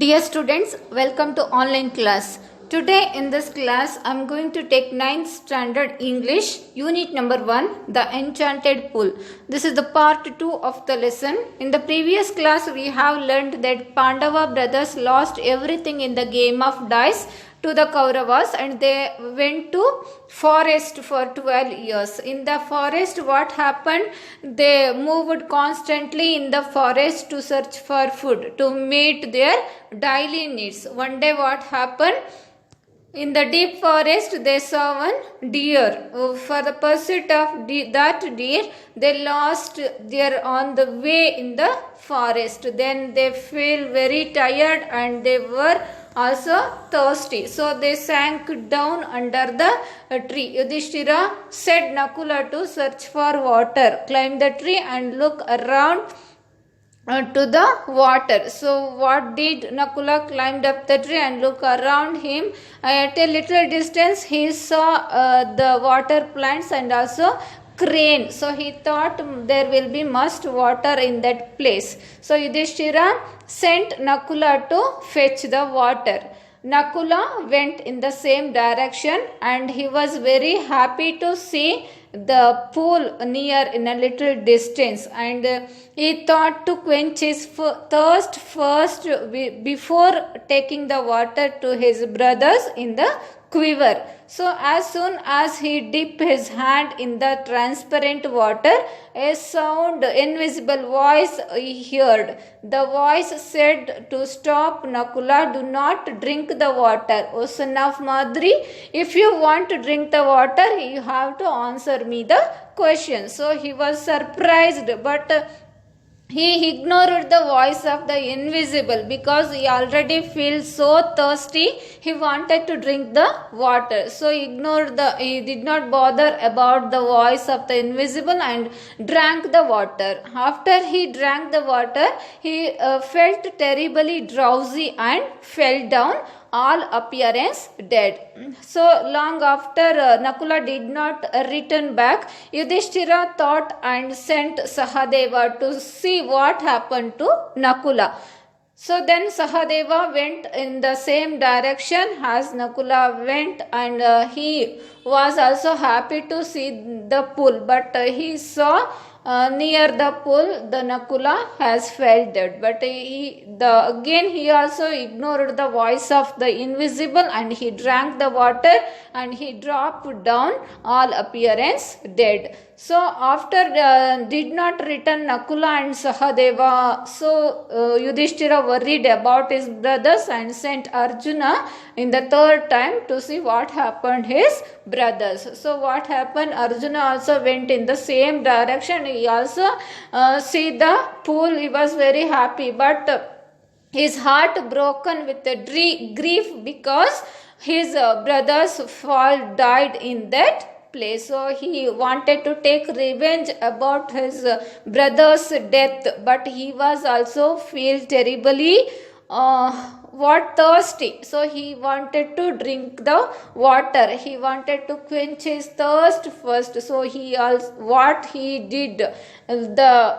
Dear students, welcome to online class. Today in this class, I am going to take 9th standard English, unit number 1, the enchanted pool. This is the part 2 of the lesson. In the previous class, we have learned that Pandava brothers lost everything in the game of dice to the Kauravas and they went to forest for 12 years. In the forest, what happened? They moved constantly in the forest to search for food to meet their daily needs. One day what happened? In the deep forest, they saw one deer. For the pursuit of that deer, they lost their on the way in the forest. Then they feel very tired and they were also thirsty. So they sank down under the tree. Yudhishthira said Nakula to search for water, climb the tree and look around to the water. So what did Nakula? Climbed up the tree and looked around him. At a little distance he saw the water plants and also crane. So he thought there will be much water in that place. So Yudhishthira sent Nakula to fetch the water. Nakula went in the same direction and he was very happy to see the pool near in a little distance, and he thought to quench his thirst first before taking the water to his brothers in the quiver. So as soon as he dipped his hand in the transparent water, a sound, invisible voice he heard. The voice said to stop Nakula, do not drink the water. O son of Madri, if you want to drink the water, you have to answer me the question. So he was surprised, but he ignored the voice of the invisible because he already feels so thirsty. He wanted to drink the water. So he did not bother about the voice of the invisible and drank the water. After he drank the water, he felt terribly drowsy and fell down, all appearance dead. So long after Nakula did not return back, Yudhishthira thought and sent Sahadeva to see what happened to Nakula. So then Sahadeva went in the same direction as Nakula went, and he was also happy to see the pool, but he saw near the pool the Nakula has fell dead, but again he also ignored the voice of the invisible and he drank the water and he dropped down, all appearance dead. So after did not return Nakula and Sahadeva, so Yudhishthira worried about his brothers and sent Arjuna in the third time to see what happened his brothers. So what happened? Arjuna also went in the same direction. He also see the pool. He was very happy, but his heart broken with the grief because his brothers died in that place. So he wanted to take revenge about his brother's death, but he was also feel terribly thirsty. So he wanted to drink the water. He wanted to quench his thirst first. So what he did, the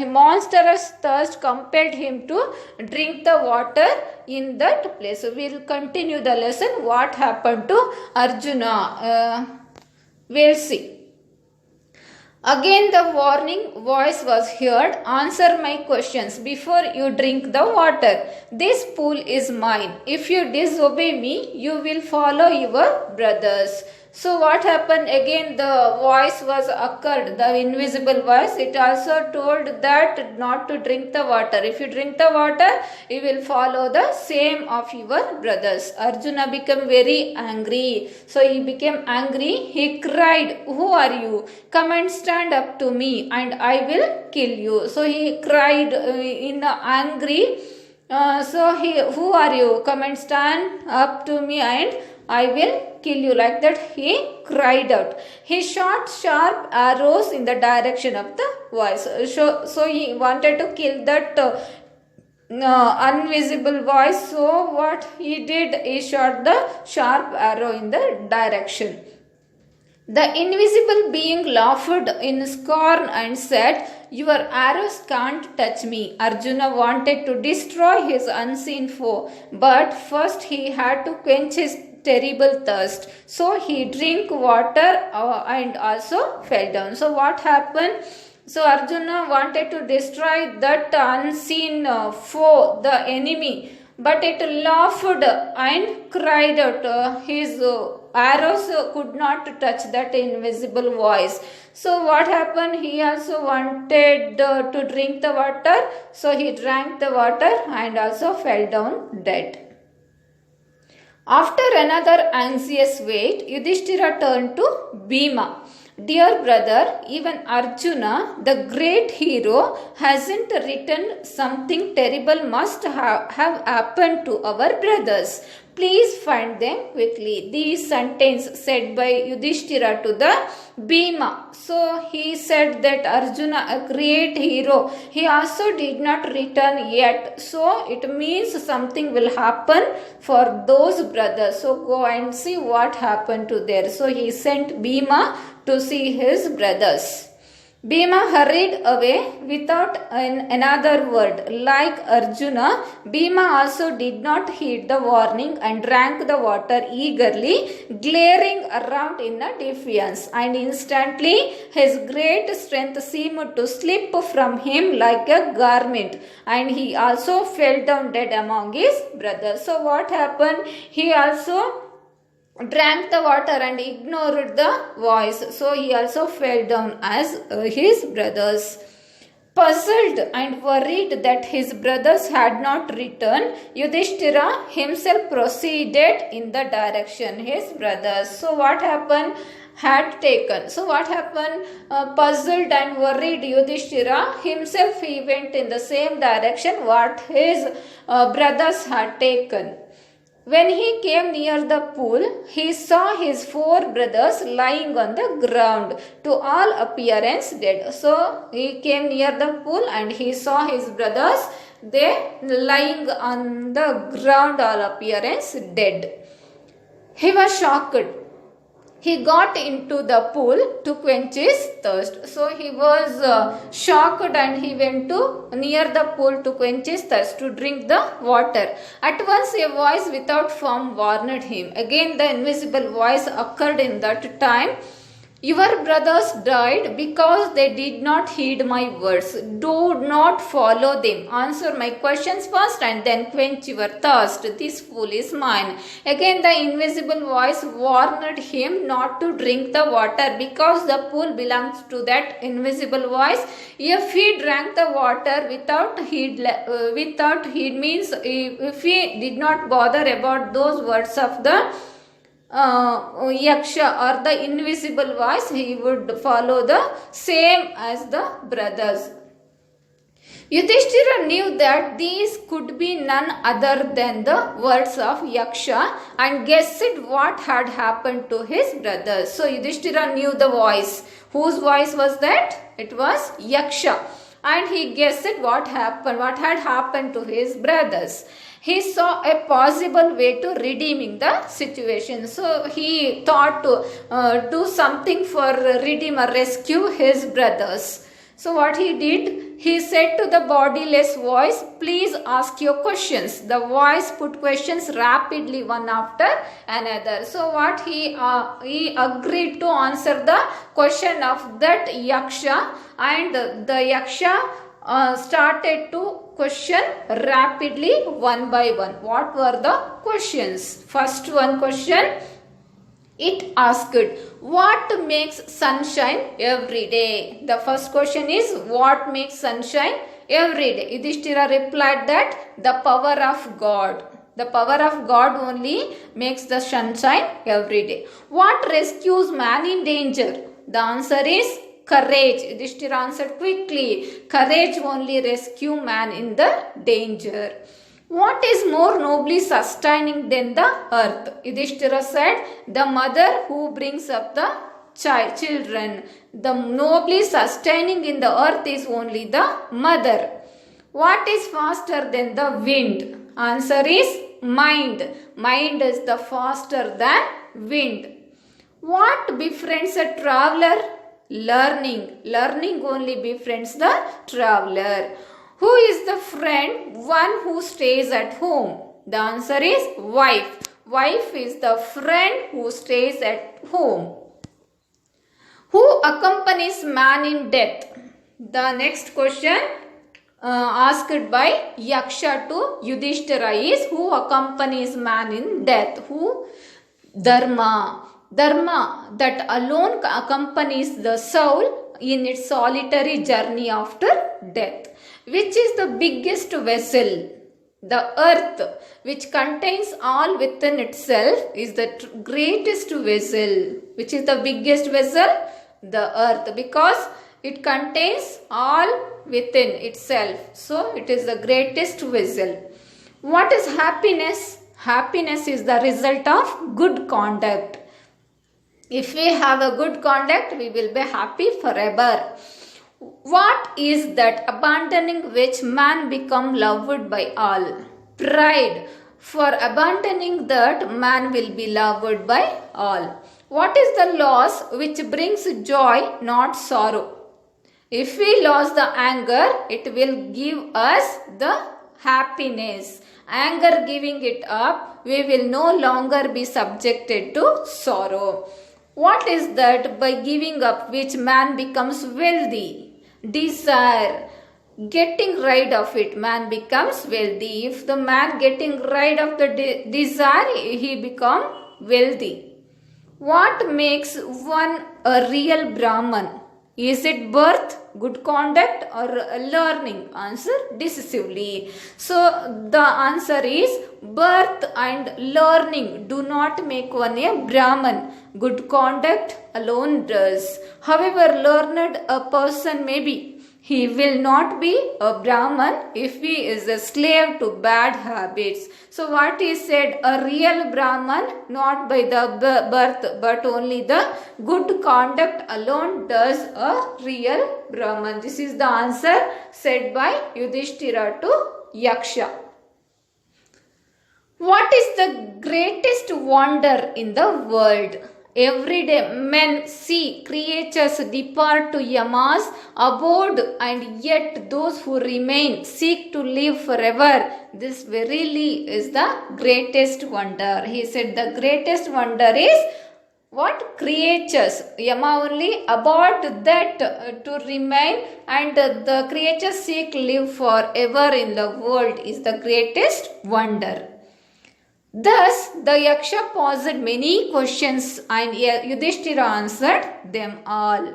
monstrous thirst compelled him to drink the water in that place. So we will continue the lesson. What happened to Arjuna? We'll see. Again the warning voice was heard. Answer my questions before you drink the water. This pool is mine. If you disobey me, you will follow your brothers. So what happened? Again the voice was occurred, the invisible voice. It also told that not to drink the water. If you drink the water, you will follow the same of your brothers. Arjuna became very angry. So he became angry. He cried, who are you? Come and stand up to me and I will kill you. So he cried in angry. Who are you? Come and stand up to me and I will kill you. Like that he cried out. He shot sharp arrows in the direction of the voice. So he wanted to kill that invisible voice. So what he did, he shot the sharp arrow in the direction. The invisible being laughed in scorn and said, "Your arrows can't touch me." Arjuna wanted to destroy his unseen foe, but first he had to quench his terrible thirst. So he drank water and also fell down. So what happened? So Arjuna wanted to destroy that unseen foe, the enemy, but it laughed and cried out. His arrows could not touch that invisible voice. So what happened? He also wanted to drink the water. So he drank the water and also fell down dead. After another anxious wait, Yudhishthira turned to Bhima. "Dear brother, even Arjuna, the great hero, hasn't written something terrible must have happened to our brothers. Please find them quickly." These sentences said by Yudhishthira to the Bhima. So he said that Arjuna, a great hero, he also did not return yet. So it means something will happen for those brothers. So go and see what happened to there. So he sent Bhima to see his brothers. Bhima hurried away without another word. Like Arjuna, Bhima also did not heed the warning and drank the water eagerly, glaring around in a defiance. And instantly his great strength seemed to slip from him like a garment, and he also fell down dead among his brothers. So what happened? He also drank the water and ignored the voice. So he also fell down as his brothers. Puzzled and worried that his brothers had not returned, Yudhishthira himself proceeded in the direction his brothers. So what happened? Had taken. So what happened? Puzzled and worried Yudhishthira himself, he went in the same direction what his brothers had taken. When he came near the pool, he saw his 4 brothers lying on the ground, to all appearance dead. So he came near the pool and he saw his brothers, they lying on the ground, all appearance dead. He was shocked. He got into the pool to quench his thirst. So he was shocked and he went to near the pool to quench his thirst, to drink the water. At once a voice without form warned him. Again the invisible voice occurred in that time. "Your brothers died because they did not heed my words. Do not follow them. Answer my questions first and then quench your thirst. This pool is mine." Again the invisible voice warned him not to drink the water because the pool belongs to that invisible voice. If he drank the water without heed means if he did not bother about those words of the Yaksha or the invisible voice, he would follow the same as the brothers. Yudhishthira knew that these could be none other than the words of Yaksha and guessed what had happened to his brothers. So Yudhishthira knew the voice. Whose voice was that? It was Yaksha. And he guessed what had happened to his brothers. He saw a possible way to redeeming the situation. So he thought to do something for redeem or rescue his brothers. So what he did, he said to the bodiless voice, "Please ask your questions." The voice put questions rapidly one after another. So what he agreed to answer the question of that Yaksha, and the Yaksha started to question rapidly one by one. What were the questions? First one question, it asked, "What makes sunshine every day?" The first question is, what makes sunshine every day? Yudhishthira replied that the power of God. The power of God only makes the sunshine every day. What rescues man in danger? The answer is courage. Yudhishthira answered quickly. Courage only rescue man in the danger. What is more nobly sustaining than the earth? Yudhishthira said, the mother who brings up the children. The nobly sustaining in the earth is only the mother. What is faster than the wind? Answer is mind. Mind is the faster than wind. What befriends a traveler? Learning. Learning only befriends the traveler. Who is the friend? One who stays at home. The answer is wife. Wife is the friend who stays at home. Who accompanies man in death? The next question asked by Yaksha to Yudhishthira is who accompanies man in death? Who? Dharma. Dharma that alone accompanies the soul in its solitary journey after death. Which is the biggest vessel? The earth, which contains all within itself, is the greatest vessel. Which is the biggest vessel? The earth, because it contains all within itself. So, it is the greatest vessel. What is happiness? Happiness is the result of good conduct. If we have a good conduct, we will be happy forever. What is that abandoning which man become loved by all? Pride. For abandoning that, man will be loved by all. What is the loss which brings joy, not sorrow? If we lose the anger, it will give us the happiness. Anger giving it up, we will no longer be subjected to sorrow. What is that by giving up which man becomes wealthy? Desire. Getting rid of it, man becomes wealthy. If the man getting rid of the desire, he become wealthy. What makes one a real Brahman? Is it birth, good conduct, or learning? Answer decisively. So the answer is birth and learning do not make one a Brahman. Good conduct alone does. However learned a person may be, he will not be a Brahman if he is a slave to bad habits. So what is said, a real Brahman, not by the birth but only the good conduct alone does a real Brahman. This is the answer said by Yudhishthira to Yaksha. What is the greatest wonder in the world? Every day men see creatures depart to Yamas, abode, and yet those who remain seek to live forever. This verily is the greatest wonder. He said the greatest wonder is what? Creatures. Yama only abode that to remain, and the creatures seek live forever in the world is the greatest wonder. Thus, the Yaksha posed many questions and Yudhishthira answered them all.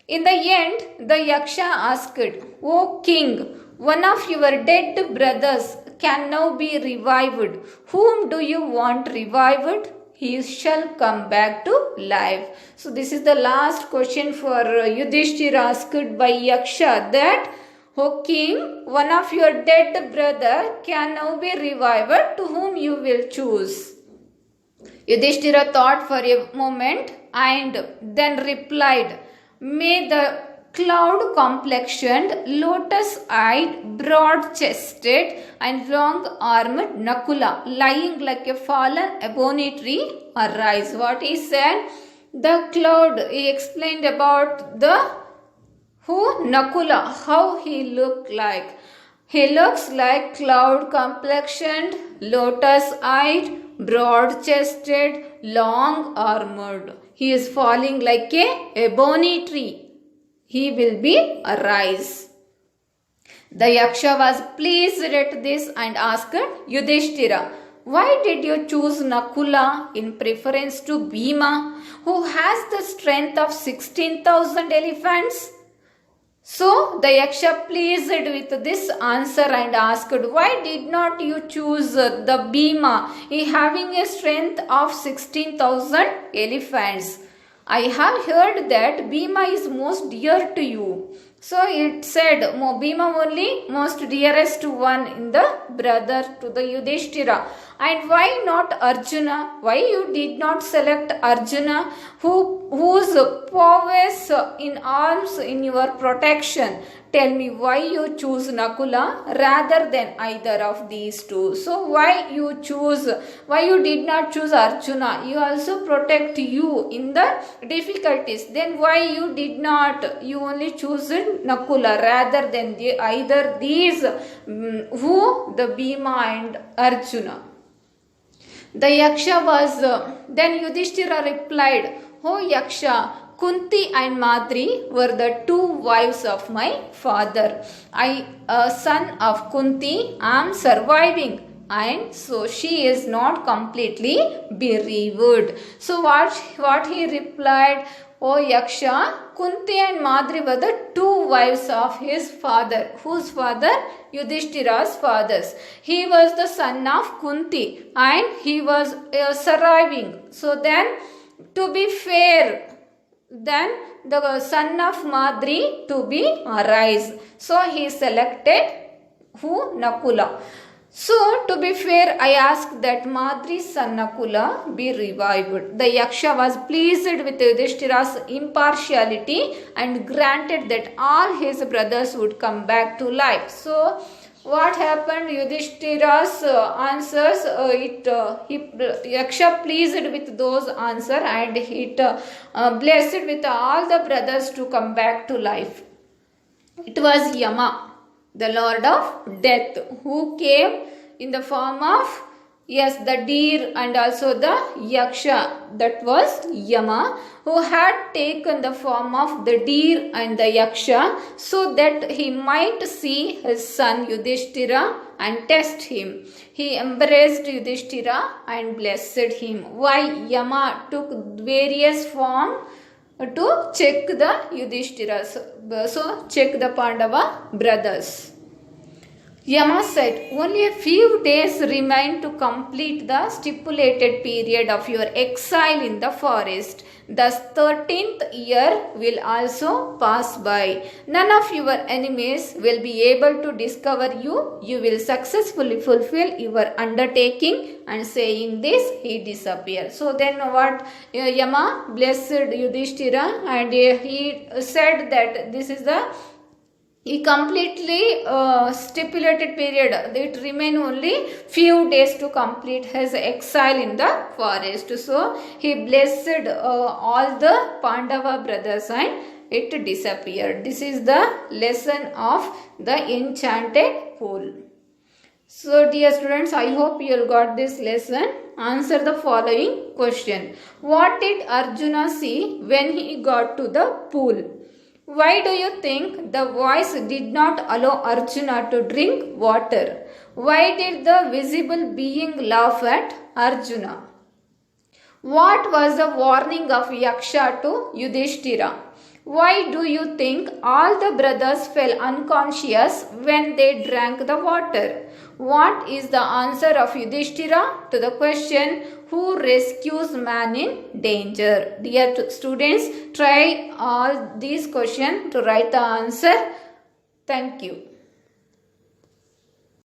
In the end, the Yaksha asked, O king, one of your dead brothers can now be revived. Whom do you want revived? He shall come back to life. So, this is the last question for Yudhishthira asked by Yaksha, that O king, one of your dead brother can now be revived, to whom you will choose. Yudhishthira thought for a moment and then replied, May the cloud-complexioned, lotus-eyed, broad-chested and long-armed Nakula, lying like a fallen ebony tree, arise. What he said? The cloud, he explained about the who? Nakula, how he looked like. He looks like cloud complexioned, lotus-eyed, broad-chested, long-armored. He is falling like a ebony tree. He will be arise. The Yaksha was pleased at this and asked Yudhishthira, why did you choose Nakula in preference to Bhima, who has the strength of 16,000 elephants? So the Yaksha pleased with this answer and asked, why did not you choose the Bhima, he having a strength of 16,000 elephants? I have heard that Bhima is most dear to you. So it said, Bhima only most dearest one in the brother to the Yudhishthira. And why not Arjuna? Why you did not select Arjuna, whose prowess in arms in your protection tell me why you choose Nakula rather than either of these two. So why you did not choose Arjuna? You also protect you in the difficulties. Then why you did not? You only choose Nakula rather than either these who? The Bhima and Arjuna. The Yaksha was, then Yudhishthira replied, "Oh Yaksha, Kunti and Madri were the two wives of my father. I, a son of Kunti, am surviving, and so she is not completely bereaved." So what he replied, "Oh Yaksha, Kunti and Madri were the two wives of his father." Whose father? Yudhishthira's fathers. He was the son of Kunti and he was surviving. So then, to be fair, then the son of Madri to be arise. So he selected who? Nakula. So, to be fair, I ask that Madri's son Nakula be revived. The Yaksha was pleased with Yudhishthira's impartiality and granted that all his brothers would come back to life. So, what happened? Yudhishthira's answers, Yaksha pleased with those answers and it blessed with all the brothers to come back to life. It was Yama, the lord of death, who came in the form of, yes, the deer and also the Yaksha, that was Yama, who had taken the form of the deer and the Yaksha so that he might see his son Yudhishthira and test him. He embraced Yudhishthira and blessed him. Why Yama took various forms? To check the Yudhishthira, so check the Pandava brothers. Yama said, "Only a few days remain to complete the stipulated period of your exile in the forest. The 13th year will also pass by. None of your enemies will be able to discover you. You will successfully fulfill your undertaking." And saying this, he disappeared. So then what? Yama blessed Yudhishthira and he said that this is the completely stipulated period. It remain only few days to complete his exile in the forest. So he blessed all the Pandava brothers and it disappeared. This is the lesson of the enchanted pool. So dear students, I hope you got this lesson. Answer the following question. What did Arjuna see when he got to the pool? Why do you think the voice did not allow Arjuna to drink water? Why did the visible being laugh at Arjuna? What was the warning of Yaksha to Yudhishthira? Why do you think all the brothers fell unconscious when they drank the water? What is the answer of Yudhishthira to the question, who rescues man in danger? Dear students, try all these questions to write the answer. Thank you.